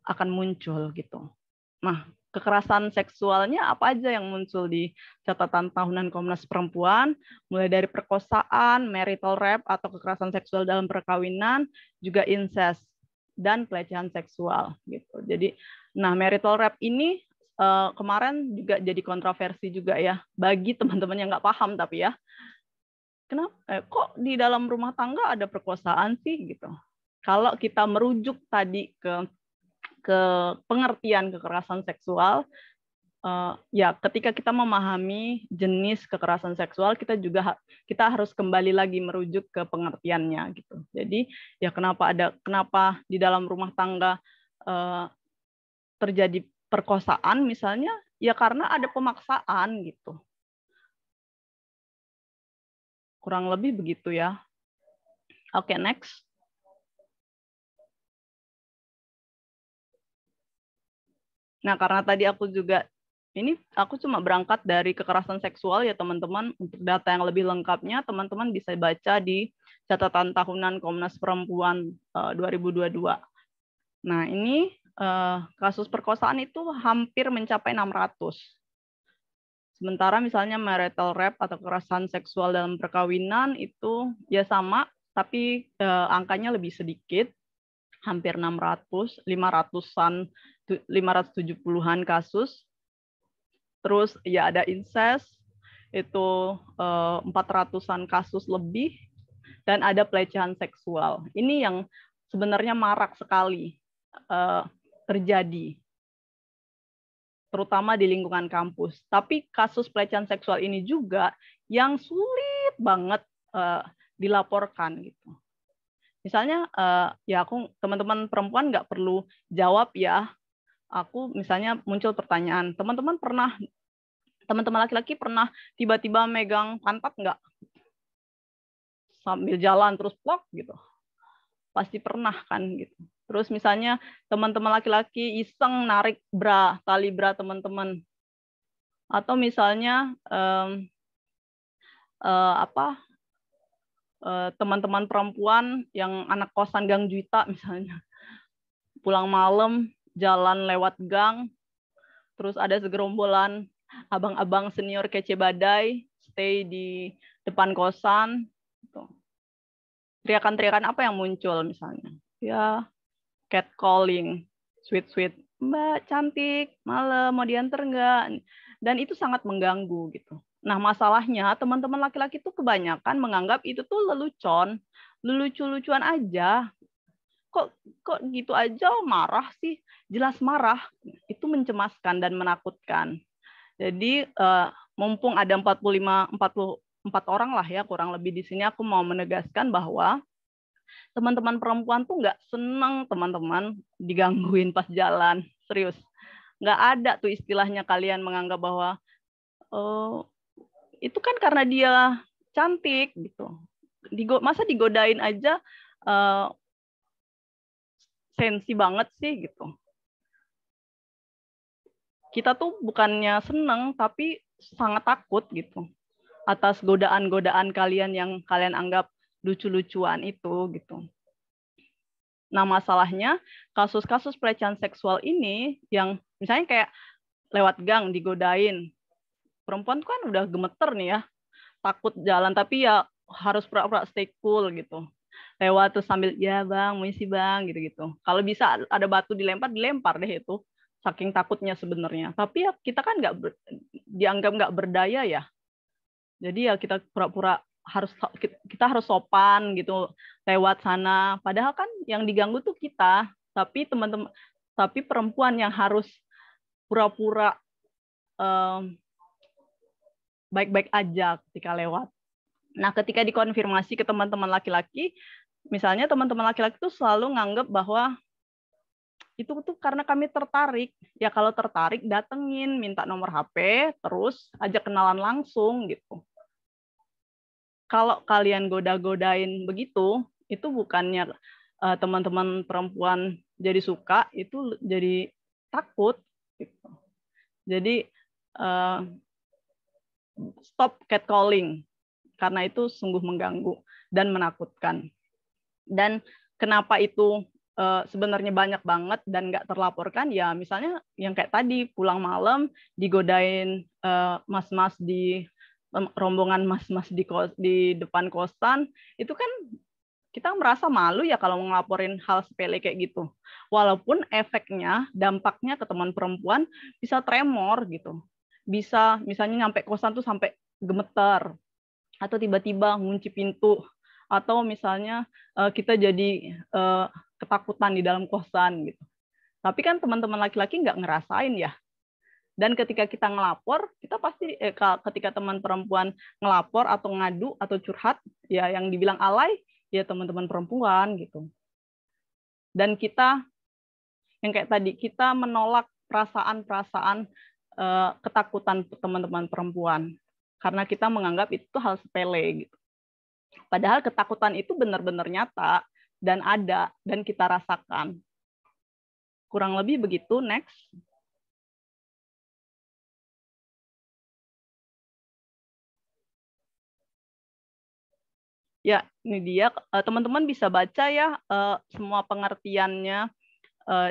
akan muncul gitu. Nah, kekerasan seksualnya apa aja yang muncul di catatan tahunan Komnas Perempuan, mulai dari perkosaan, marital rape atau kekerasan seksual dalam perkawinan, juga incest dan pelecehan seksual gitu. Jadi, nah marital rape ini kemarin juga jadi kontroversi juga ya bagi teman-teman yang nggak paham, tapi ya kenapa kok di dalam rumah tangga ada perkosaan sih gitu. Kalau kita merujuk tadi ke pengertian kekerasan seksual, ya ketika kita memahami jenis kekerasan seksual, kita harus kembali lagi merujuk ke pengertiannya gitu. Jadi ya kenapa di dalam rumah tangga terjadi perkosaan misalnya, ya karena ada pemaksaan gitu. Kurang lebih begitu ya. Oke, next. Nah, karena tadi aku cuma berangkat dari kekerasan seksual ya teman-teman. Untuk data yang lebih lengkapnya, teman-teman bisa baca di catatan tahunan Komnas Perempuan 2022. Nah, ini kasus perkosaan itu hampir mencapai 600. Sementara misalnya marital rape atau kekerasan seksual dalam perkawinan itu ya sama, tapi angkanya lebih sedikit, hampir 600, 570-an kasus. Terus ya ada incest, itu 400-an kasus lebih, dan ada pelecehan seksual. Ini yang sebenarnya marak sekali terjadi, terutama di lingkungan kampus. Tapi kasus pelecehan seksual ini juga yang sulit banget dilaporkan gitu. Misalnya ya teman-teman perempuan nggak perlu jawab ya. Aku misalnya muncul pertanyaan, teman-teman laki-laki pernah tiba-tiba megang pantat nggak? Sambil jalan terus plok gitu. Pasti pernah kan gitu. Terus misalnya teman-teman laki-laki iseng narik tali bra teman-teman. Atau misalnya teman-teman perempuan yang anak kosan Gang Juita misalnya. Pulang malam, jalan lewat gang, terus ada segerombolan abang-abang senior kece badai, stay di depan kosan. Teriakan-teriakan apa yang muncul misalnya? Ya, catcalling, sweet, Mbak cantik, malam mau diantar nggak? Dan itu sangat mengganggu gitu. Nah masalahnya teman-teman laki-laki itu kebanyakan menganggap itu tuh lelucon, lucu-lucuan aja. Kok gitu aja marah sih? Jelas marah. Itu mencemaskan dan menakutkan. Jadi mumpung ada 44 orang lah ya kurang lebih di sini, aku mau menegaskan bahwa teman-teman perempuan tuh nggak seneng teman-teman digangguin pas jalan, serius. Nggak ada tuh istilahnya kalian menganggap bahwa itu kan karena dia cantik gitu. Masa digodain aja sensi banget sih gitu. Kita tuh bukannya seneng tapi sangat takut gitu atas godaan-godaan kalian yang kalian anggap lucu-lucuan itu gitu. Nah, masalahnya kasus-kasus pelecehan seksual ini yang misalnya kayak lewat gang digodain. Perempuan kan udah gemeter nih ya, takut jalan tapi ya harus pura-pura stay cool gitu. Lewat terus sambil ya bang, misi bang gitu-gitu. Kalau bisa ada batu dilempar deh itu. Saking takutnya sebenarnya. Tapi ya kita kan dianggap nggak berdaya ya. Jadi ya kita pura-pura kita harus sopan gitu lewat sana. Padahal kan yang diganggu tuh kita, tapi teman-teman, tapi perempuan yang harus pura-pura baik-baik aja ketika lewat. Nah, ketika dikonfirmasi ke teman-teman laki-laki, misalnya teman-teman laki-laki tuh selalu nganggap bahwa itu tuh karena kami tertarik. Ya kalau tertarik datengin, minta nomor HP, terus ajak kenalan langsung gitu. Kalau kalian goda-godain begitu, itu bukannya teman-teman perempuan jadi suka, itu jadi takut. Gitu. Jadi stop catcalling, karena itu sungguh mengganggu dan menakutkan. Dan kenapa itu sebenarnya banyak banget dan nggak terlaporkan, ya misalnya yang kayak tadi, pulang malam, digodain mas-mas di rombongan mas-mas di depan kosan, itu kan kita merasa malu ya kalau ngelaporin hal sepele kayak gitu. Walaupun efeknya, dampaknya ke teman perempuan bisa tremor gitu. Bisa misalnya nyampe kosan tuh sampai gemeter, atau tiba-tiba ngunci pintu, atau misalnya kita jadi ketakutan di dalam kosan gitu. Tapi kan teman-teman laki-laki nggak ngerasain ya. Dan ketika kita ngelapor, kita pasti ketika teman perempuan ngelapor atau ngadu atau curhat, ya yang dibilang alay ya teman-teman perempuan gitu. Dan kita yang kayak tadi, kita menolak perasaan-perasaan ketakutan teman-teman perempuan karena kita menganggap itu hal sepele gitu. Padahal ketakutan itu benar-benar nyata dan ada dan kita rasakan. Kurang lebih begitu. Next. Ya, ini dia. Teman-teman bisa baca ya semua pengertiannya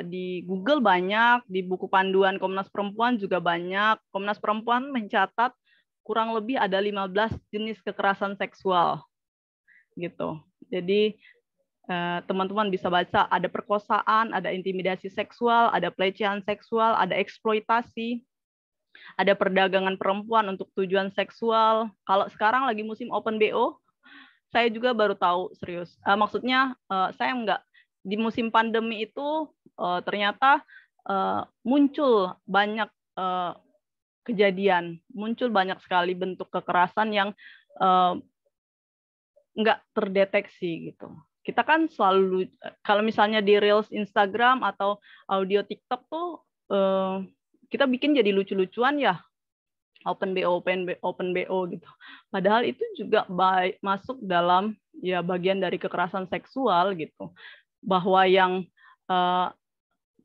di Google banyak, di buku panduan Komnas Perempuan juga banyak. Komnas Perempuan mencatat kurang lebih ada 15 jenis kekerasan seksual. Gitu. Jadi teman-teman bisa baca, ada perkosaan, ada intimidasi seksual, ada pelecehan seksual, ada eksploitasi, ada perdagangan perempuan untuk tujuan seksual. Kalau sekarang lagi musim open BO, saya juga baru tahu, serius. Maksudnya saya enggak, di musim pandemi itu ternyata muncul banyak kejadian, muncul banyak sekali bentuk kekerasan yang enggak terdeteksi gitu. Kita kan selalu, kalau misalnya di Reels Instagram atau audio TikTok tuh kita bikin jadi lucu-lucuan ya, open BO gitu. Padahal itu juga masuk dalam ya bagian dari kekerasan seksual gitu. Bahwa yang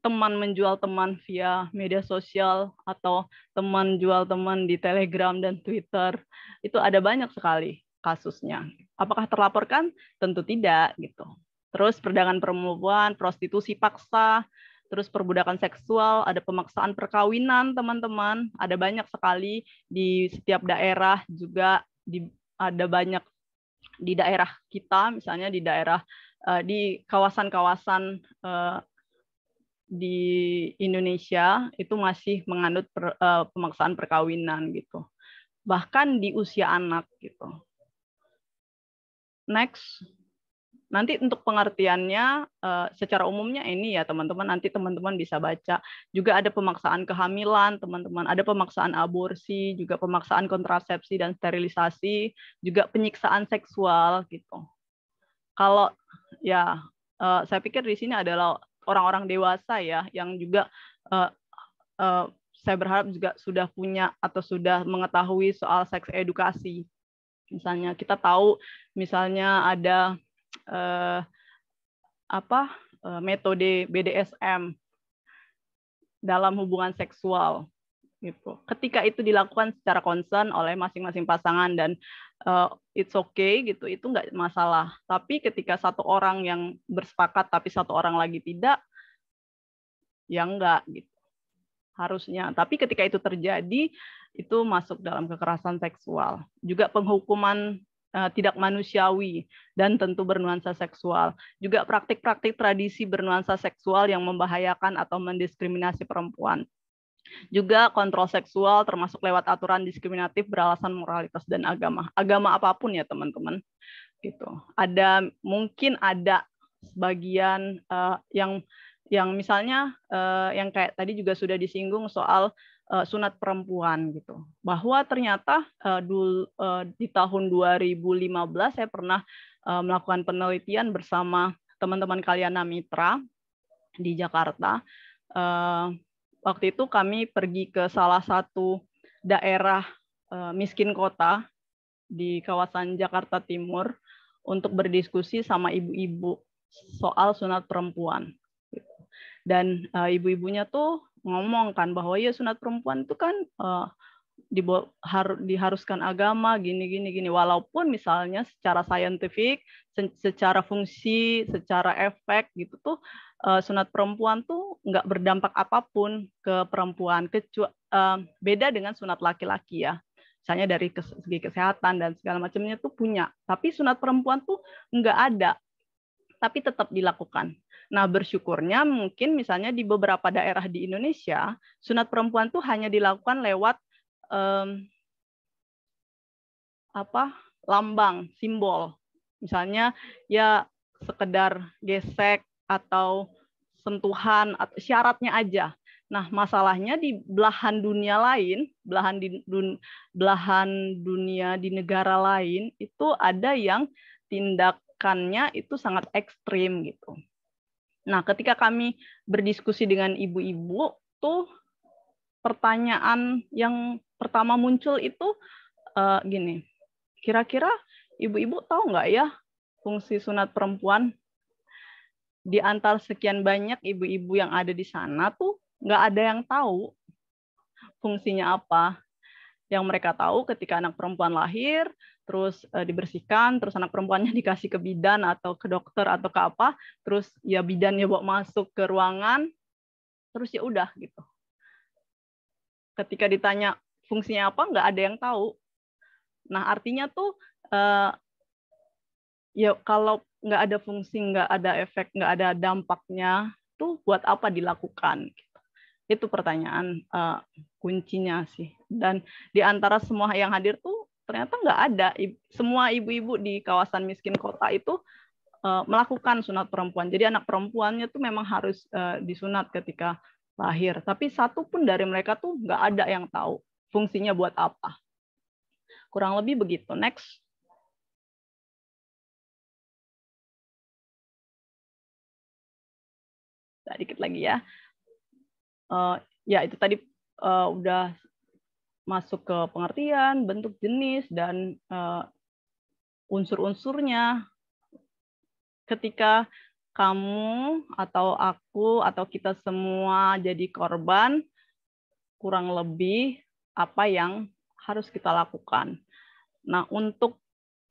teman menjual teman via media sosial atau teman jual teman di Telegram dan Twitter, itu ada banyak sekali kasusnya. Apakah terlaporkan? Tentu tidak gitu. Terus perdagangan perempuan, prostitusi paksa, terus perbudakan seksual, ada pemaksaan perkawinan, teman-teman. Ada banyak sekali di setiap daerah juga, ada banyak di daerah kita, misalnya di daerah, di kawasan-kawasan di Indonesia itu masih menganut pemaksaan perkawinan gitu. Bahkan di usia anak gitu. Next. Nanti untuk pengertiannya secara umumnya ini ya teman-teman, nanti teman-teman bisa baca. Juga ada pemaksaan kehamilan, teman-teman, ada pemaksaan aborsi, juga pemaksaan kontrasepsi dan sterilisasi, juga penyiksaan seksual gitu. Kalau ya saya pikir di sini adalah orang-orang dewasa ya yang juga saya berharap juga sudah punya atau sudah mengetahui soal seks edukasi. Misalnya kita tahu misalnya ada metode BDSM dalam hubungan seksual gitu. Ketika itu dilakukan secara concern oleh masing-masing pasangan dan it's okay gitu, itu nggak masalah. Tapi ketika satu orang yang bersepakat tapi satu orang lagi tidak, ya enggak gitu. Harusnya. Tapi ketika itu terjadi, itu masuk dalam kekerasan seksual. Juga penghukuman tidak manusiawi dan tentu bernuansa seksual. Juga praktik-praktik tradisi bernuansa seksual yang membahayakan atau mendiskriminasi perempuan. Juga kontrol seksual termasuk lewat aturan diskriminatif beralasan moralitas dan agama. Agama apapun ya teman-teman. Gitu. Mungkin ada sebagian yang misalnya yang kayak tadi juga sudah disinggung soal sunat perempuan gitu. Bahwa ternyata di tahun 2015 saya pernah melakukan penelitian bersama teman-teman Kalyana Mitra di Jakarta. Waktu itu kami pergi ke salah satu daerah miskin kota di kawasan Jakarta Timur untuk berdiskusi sama ibu-ibu soal sunat perempuan. Dan ibu-ibunya tuh ngomong kan bahwa ya sunat perempuan itu kan diharuskan agama gini. Walaupun misalnya secara saintifik, secara fungsi, secara efek gitu tuh sunat perempuan tuh nggak berdampak apapun ke perempuan, beda dengan sunat laki-laki ya. Misalnya dari segi kesehatan dan segala macamnya tuh punya. Tapi sunat perempuan tuh nggak ada, tapi tetap dilakukan. Nah, bersyukurnya mungkin misalnya di beberapa daerah di Indonesia, sunat perempuan tuh hanya dilakukan lewat lambang, simbol. Misalnya ya sekedar gesek atau sentuhan atau syaratnya aja. Nah, masalahnya di belahan dunia lain, belahan dunia di negara lain itu ada yang tindakannya itu sangat ekstrim gitu. Nah, ketika kami berdiskusi dengan ibu-ibu tuh pertanyaan yang pertama muncul itu gini. Kira-kira ibu-ibu tahu nggak ya fungsi sunat perempuan? Di antara sekian banyak ibu-ibu yang ada di sana tuh nggak ada yang tahu fungsinya apa. Yang mereka tahu ketika anak perempuan lahir, terus dibersihkan, terus anak perempuannya dikasih ke bidan atau ke dokter atau ke apa, terus ya bidannya bawa masuk ke ruangan, terus ya udah gitu. Ketika ditanya fungsinya apa, nggak ada yang tahu. Nah, artinya tuh ya kalau nggak ada fungsi, nggak ada efek, nggak ada dampaknya, tuh buat apa dilakukan? Itu pertanyaan kuncinya sih. Dan di antara semua yang hadir tuh ternyata nggak ada. Semua ibu-ibu di kawasan miskin kota itu melakukan sunat perempuan. Jadi anak perempuannya tuh memang harus disunat ketika lahir. Tapi satu pun dari mereka tuh nggak ada yang tahu fungsinya buat apa. Kurang lebih begitu. Next. Dikit lagi ya. Ya itu tadi udah masuk ke pengertian, bentuk, jenis, dan unsur-unsurnya. Ketika kamu atau aku atau kita semua jadi korban, kurang lebih apa yang harus kita lakukan. Nah, untuk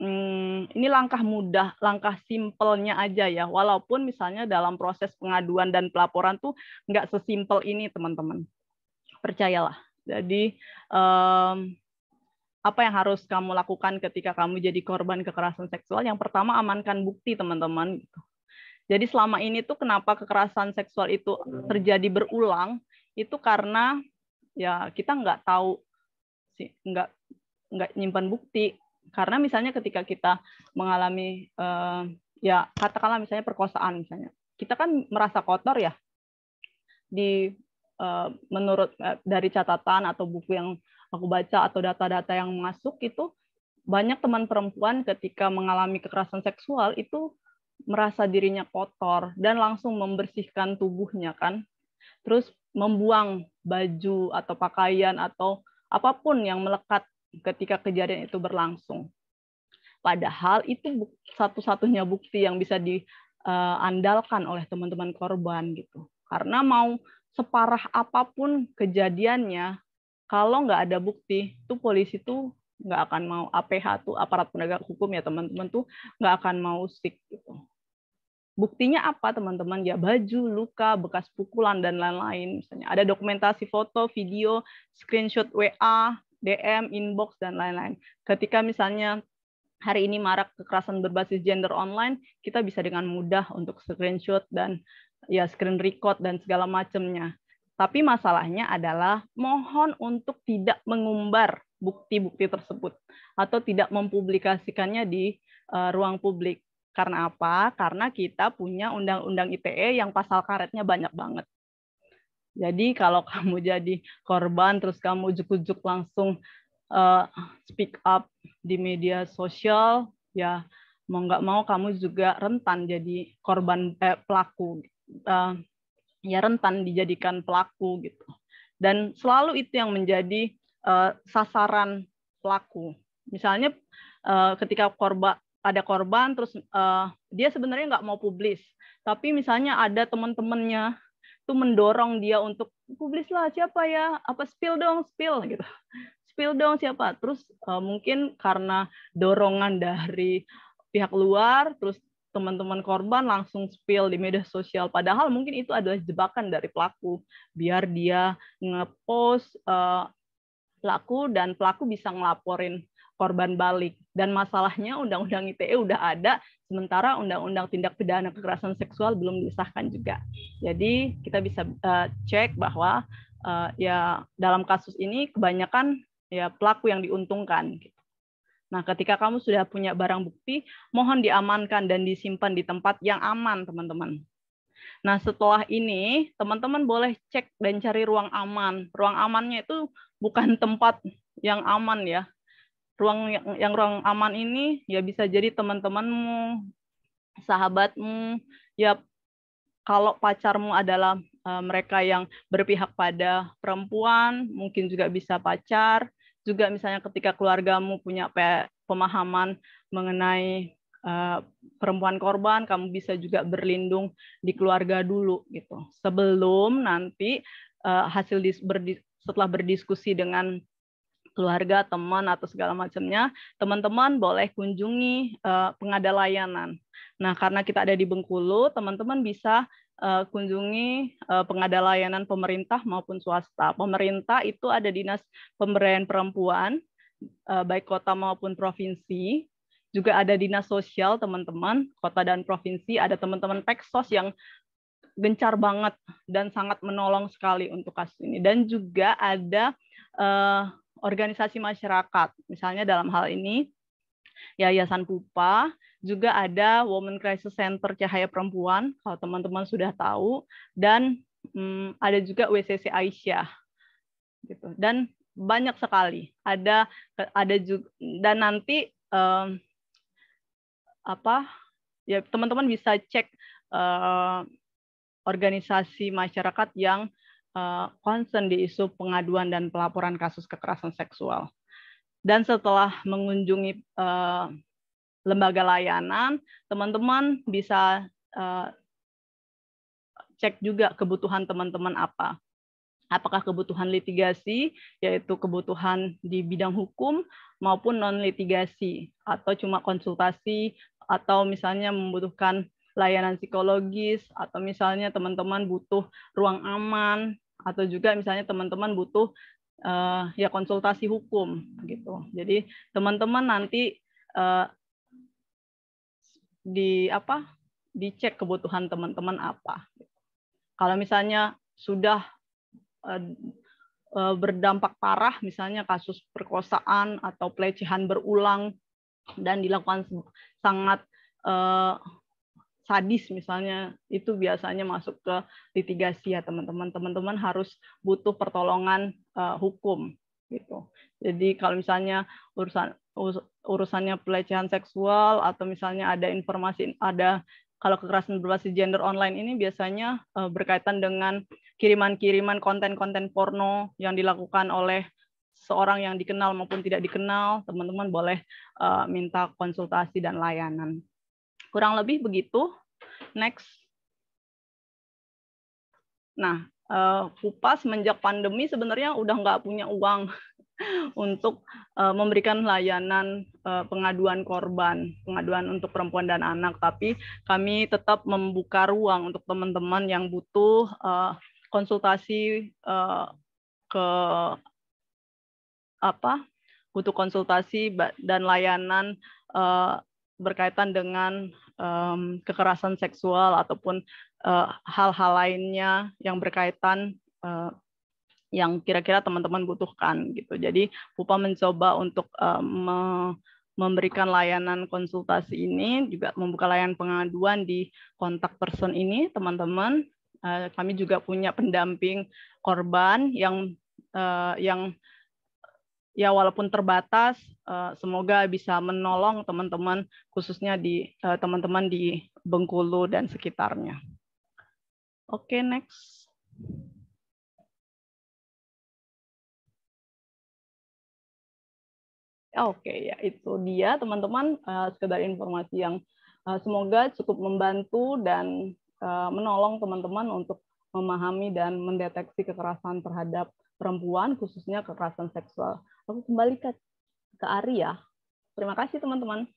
ini langkah mudah, langkah simpelnya aja ya. Walaupun misalnya dalam proses pengaduan dan pelaporan tuh nggak sesimpel ini, teman-teman. Percayalah. Jadi apa yang harus kamu lakukan ketika kamu jadi korban kekerasan seksual? Yang pertama, amankan bukti, teman-teman. Jadi selama ini tuh kenapa kekerasan seksual itu terjadi berulang? Itu karena ya kita nggak tahu sih, nggak nyimpan bukti. Karena misalnya ketika kita mengalami ya katakanlah misalnya perkosaan misalnya. Kita kan merasa kotor ya, menurut dari catatan atau buku yang aku baca atau data-data yang masuk itu, banyak teman perempuan ketika mengalami kekerasan seksual itu merasa dirinya kotor dan langsung membersihkan tubuhnya kan, terus membuang baju atau pakaian atau apapun yang melekat ketika kejadian itu berlangsung. Padahal itu satu-satunya bukti yang bisa diandalkan oleh teman-teman korban gitu. Karena mau separah apapun kejadiannya, kalau nggak ada bukti, tuh polisi tuh nggak akan mau, APH tuh aparat penegak hukum ya teman-teman tuh nggak akan mau stick gitu. Buktinya apa teman-teman? Ya baju, luka, bekas pukulan dan lain-lain. Misalnya ada dokumentasi foto, video, screenshot WA, DM, inbox dan lain-lain. Ketika misalnya hari ini marak kekerasan berbasis gender online, kita bisa dengan mudah untuk screenshot dan ya screen record dan segala macamnya. Tapi masalahnya adalah mohon untuk tidak mengumbar bukti-bukti tersebut atau tidak mempublikasikannya di ruang publik. Karena apa? Karena kita punya undang-undang ITE yang pasal karetnya banyak banget. Jadi kalau kamu jadi korban terus kamu ujuk-ujuk langsung speak up di media sosial, ya mau nggak mau kamu juga rentan jadi korban pelaku, ya rentan dijadikan pelaku gitu. Dan selalu itu yang menjadi sasaran pelaku. Misalnya ketika ada korban terus dia sebenarnya nggak mau publis, tapi misalnya ada teman-temannya tuh mendorong dia untuk publis lah, siapa ya, apa spill dong gitu. Spill dong siapa, terus mungkin karena dorongan dari pihak luar, terus teman-teman korban langsung spill di media sosial, padahal mungkin itu adalah jebakan dari pelaku, biar dia ngepost pelaku dan pelaku bisa ngelaporin korban balik. Dan masalahnya undang-undang ITE udah ada, sementara undang-undang tindak pidana kekerasan seksual belum disahkan juga. Jadi kita bisa cek bahwa ya dalam kasus ini kebanyakan ya pelaku yang diuntungkan. Nah, ketika kamu sudah punya barang bukti, mohon diamankan dan disimpan di tempat yang aman, teman-teman. Nah, setelah ini, teman-teman boleh cek dan cari ruang aman. Ruang amannya itu bukan tempat yang aman ya. Ruang aman ini ya bisa jadi teman-temanmu, sahabatmu, ya kalau pacarmu adalah mereka yang berpihak pada perempuan, mungkin juga bisa pacar. Juga misalnya ketika keluargamu punya pemahaman mengenai perempuan korban, kamu bisa juga berlindung di keluarga dulu gitu. Sebelum nanti setelah berdiskusi dengan keluarga, teman atau segala macamnya, teman-teman boleh kunjungi pengada layanan. Nah, karena kita ada di Bengkulu, teman-teman bisa kunjungi pengada layanan pemerintah maupun swasta. Pemerintah itu ada Dinas Pemberdayaan Perempuan, baik kota maupun provinsi. Juga ada Dinas Sosial, teman-teman, kota dan provinsi. Ada teman-teman Peksos yang gencar banget dan sangat menolong sekali untuk kasus ini. Dan juga ada organisasi masyarakat, misalnya dalam hal ini Yayasan Pupa, juga ada Women Crisis Center Cahaya Perempuan, kalau teman-teman sudah tahu, dan ada juga WCC Aisyah, gitu. Dan banyak sekali. Ada juga, dan nanti ya teman-teman bisa cek organisasi masyarakat yang concern di isu pengaduan dan pelaporan kasus kekerasan seksual. Dan setelah mengunjungi lembaga layanan, teman-teman bisa cek juga kebutuhan teman-teman apa. Apakah kebutuhan litigasi, yaitu kebutuhan di bidang hukum, maupun non-litigasi, atau cuma konsultasi, atau misalnya membutuhkan layanan psikologis, atau misalnya teman-teman butuh ruang aman, atau juga misalnya teman-teman butuh ya konsultasi hukum gitu. Jadi teman-teman nanti dicek kebutuhan teman-teman apa. Kalau misalnya sudah berdampak parah, misalnya kasus perkosaan atau pelecehan berulang dan dilakukan sangat sadis misalnya, itu biasanya masuk ke litigasi ya teman-teman. Teman-teman harus butuh pertolongan hukum gitu. Jadi kalau misalnya urusannya pelecehan seksual atau misalnya ada informasi, kalau kekerasan berbasis gender online ini biasanya berkaitan dengan kiriman-kiriman konten-konten porno yang dilakukan oleh seorang yang dikenal maupun tidak dikenal, teman-teman boleh minta konsultasi dan layanan. Kurang lebih begitu. Next. Nah, FUPA semenjak pandemi sebenarnya udah nggak punya uang untuk memberikan layanan pengaduan korban, pengaduan untuk perempuan dan anak, tapi kami tetap membuka ruang untuk teman-teman yang butuh konsultasi butuh konsultasi dan layanan berkaitan dengan kekerasan seksual ataupun hal-hal lainnya yang berkaitan yang kira-kira teman-teman butuhkan gitu. Jadi FUPA mencoba untuk memberikan layanan konsultasi ini, juga membuka layanan pengaduan di kontak person ini, teman-teman. Kami juga punya pendamping korban yang ya walaupun terbatas, semoga bisa menolong teman-teman, khususnya di teman-teman di Bengkulu dan sekitarnya. Oke, next. Oke, ya itu dia teman-teman, sekedar informasi yang semoga cukup membantu dan menolong teman-teman untuk memahami dan mendeteksi kekerasan terhadap perempuan, khususnya kekerasan seksual. Aku kembali ke Ari ya. Terima kasih teman-teman.